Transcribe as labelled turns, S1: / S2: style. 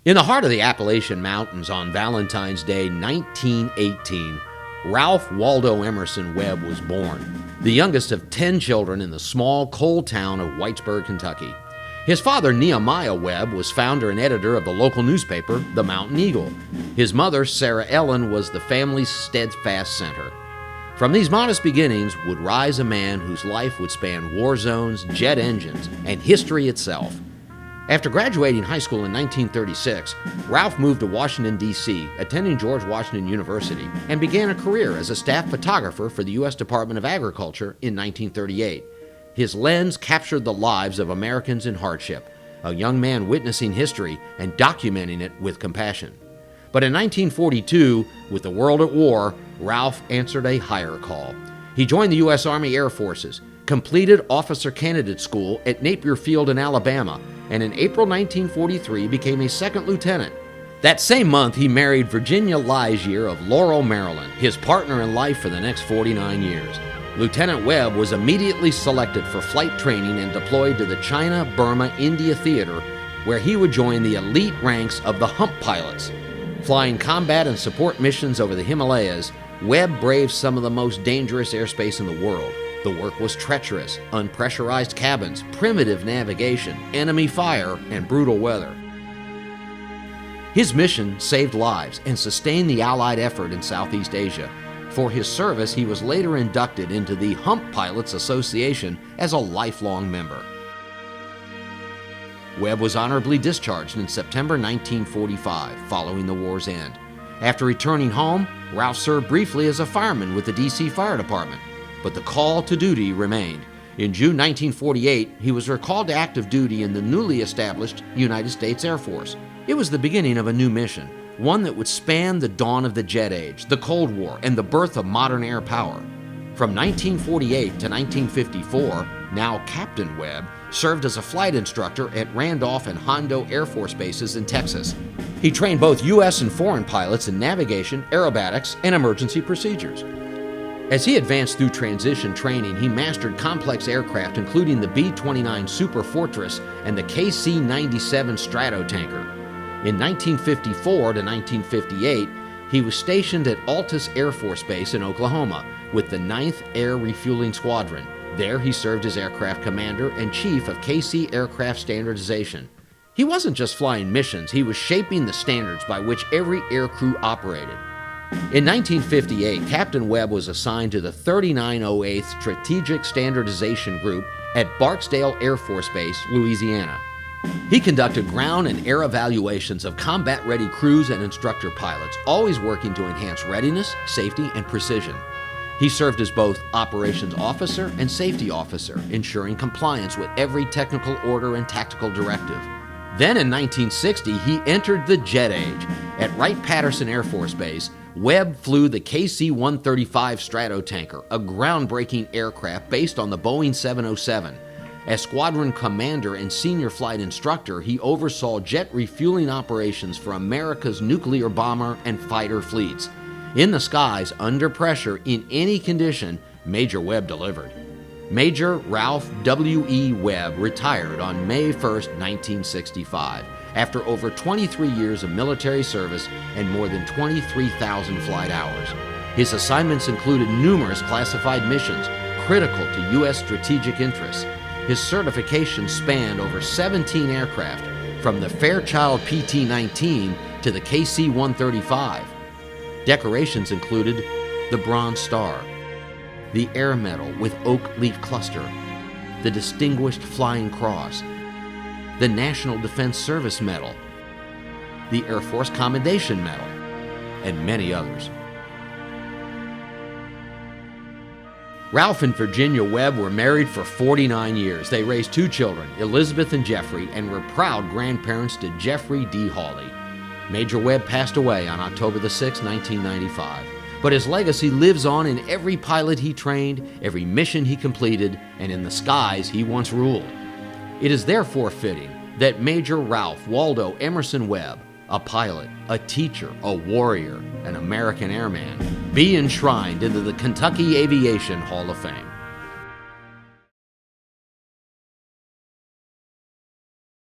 S1: In the heart of the Appalachian Mountains on Valentine's Day 1918, Ralph Waldo Emerson Webb was born, the youngest of 10 children in the small coal town of Whitesburg, Kentucky. His father, Nehemiah Webb, was founder and editor of the local newspaper, the Mountain Eagle. His mother, Sarah Ellen, was the family's steadfast center. From these modest beginnings would rise a man whose life would span war zones, jet engines, and history itself. After graduating high school in 1936, Ralph moved to Washington, D.C., attending George Washington University, and began a career as a staff photographer for the U.S. Department of Agriculture in 1938. His lens captured the lives of Americans in hardship, a young man witnessing history and documenting it with compassion. But in 1942, with the world at war, Ralph answered a higher call. He joined the U.S. Army Air Forces, completed officer candidate school at Napier Field in Alabama, and in April 1943 became a second lieutenant. That same month, he married Virginia Leizear of Laurel, Maryland, his partner in life for the next 49 years. Lieutenant Webb was immediately selected for flight training and deployed to the China-Burma-India Theater, where he would join the elite ranks of the Hump Pilots. Flying combat and support missions over the Himalayas, Webb braved some of the most dangerous airspace in the world. The work was treacherous, unpressurized cabins, primitive navigation, enemy fire, and brutal weather. His mission saved lives and sustained the Allied effort in Southeast Asia. For his service, he was later inducted into the Hump Pilots Association as a lifelong member. Webb was honorably discharged in September 1945, following the war's end. After returning home, Ralph served briefly as a fireman with the D.C. Fire Department, but the call to duty remained. In June 1948, he was recalled to active duty in the newly established United States Air Force. It was the beginning of a new mission, one that would span the dawn of the jet age, the Cold War, and the birth of modern air power. From 1948 to 1954, now Captain Webb served as a flight instructor at Randolph and Hondo Air Force bases in Texas. He trained both U.S. and foreign pilots in navigation, aerobatics, and emergency procedures. As he advanced through transition training, he mastered complex aircraft including the B-29 Super Fortress and the KC-97 Stratotanker. In 1954 to 1958, he was stationed at Altus Air Force Base in Oklahoma with the 9th Air Refueling Squadron. There he served as aircraft commander and chief of KC Aircraft Standardization. He wasn't just flying missions, he was shaping the standards by which every aircrew operated. In 1958, Captain Webb was assigned to the 3908th Strategic Standardization Group at Barksdale Air Force Base, Louisiana. He conducted ground and air evaluations of combat-ready crews and instructor pilots, always working to enhance readiness, safety, and precision. He served as both operations officer and safety officer, ensuring compliance with every technical order and tactical directive. Then in 1960, he entered the jet age. At Wright-Patterson Air Force Base, Webb flew the KC-135 Stratotanker, a groundbreaking aircraft based on the Boeing 707. As squadron commander and senior flight instructor, he oversaw jet refueling operations for America's nuclear bomber and fighter fleets. In the skies, under pressure, in any condition, Major Webb delivered. Major Ralph W.E. Webb retired on May 1, 1965, after over 23 years of military service and more than 23,000 flight hours. His assignments included numerous classified missions critical to U.S. strategic interests. His certification spanned over 17 aircraft, from the Fairchild PT-19 to the KC-135. Decorations included the Bronze Star, the Air Medal with Oak Leaf Cluster, the Distinguished Flying Cross, the National Defense Service Medal, the Air Force Commendation Medal, and many others. Ralph and Virginia Webb were married for 49 years. They raised 2 children, Elizabeth and Jeffrey, and were proud grandparents to Jeffrey D. Hawley. Major Webb passed away on October 6, 1995. But his legacy lives on in every pilot he trained, every mission he completed, and in the skies he once ruled. It is therefore fitting that Major Ralph Waldo Emerson Webb, a pilot, a teacher, a warrior, an American airman, be enshrined into the Kentucky Aviation Hall of Fame.